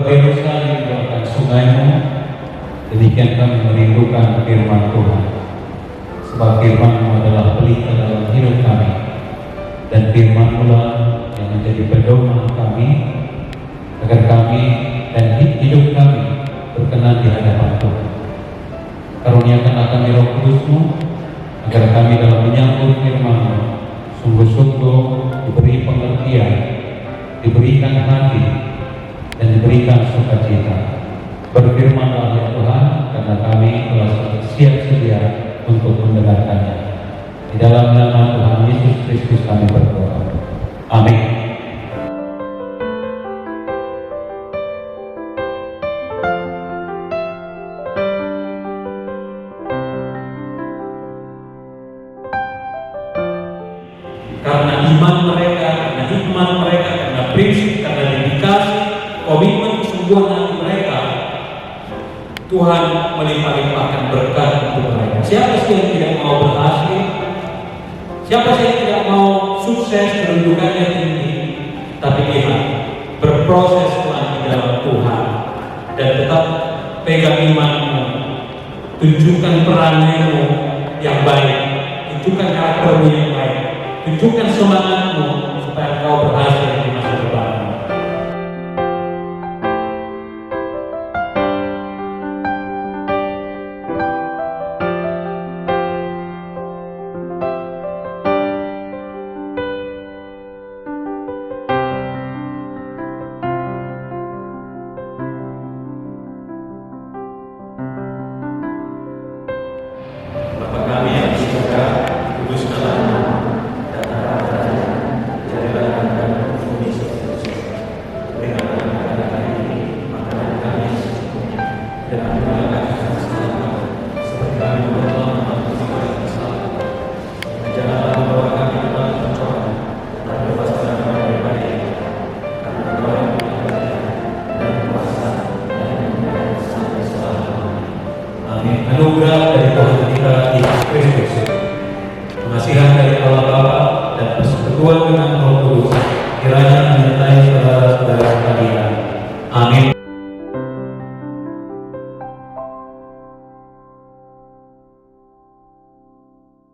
Bergelut sekali doakan sungaimu, demikian kami merindukan firman Tuhan. Sebab firman-Mu adalah pelita dalam hidup kami, dan firman pula yang menjadi pedoman kami, agar kami dan hidup kami berkenan di hadapan Tuhan. Karuniakanlah kami Roh Kudus-Mu, agar kami dalam menyambut firman-Mu sungguh-sungguh diberi pengertian, diberikan hati, dan diberikan sukacita. Berfirmanlah ya Tuhan, karena kami telah siap sedia untuk mendengarkannya. Di dalam nama Tuhan Yesus Kristus kami berdoa. Amin. Karena iman mereka, karena hikmat mereka, karena prinsip, karena dedikasi, komitmen, kesungguhan hati mereka, Tuhan melimpah-limpahkan berkat untuk mereka. Siapa sih yang tidak mau berhasil? Siapa sih yang tidak mau sukses, kedudukannya tinggi? Tapi lihat, berproses Tuhan di dalam Tuhan, dan tetap pegang imanmu, tunjukkan peranmu yang baik, tunjukkan karaktermu yang baik, tunjukkan semangatmu supaya kau berhasil di masa depan. Bapa kami yang di surga, kuduskanlah nama-Mu, datanglah kerajaan-Mu, jadilah kehendakmu di bumi seperti di surga. Berikanlah kami hari ini makanan kami yang secukupnya, dan ampunilah kami kesalahan kami, seperti kami bertolong mengampuni orang yang bersalah kepada kami. Dan janganlah membawa kami ke dalam pencobaan, tetapi bebaskanlah kami daripada yang jahat. Karena Engkau yang punya kerajaan dan kuasa dan kemuliaan sampai selama-lamanya. Amin. Anugerah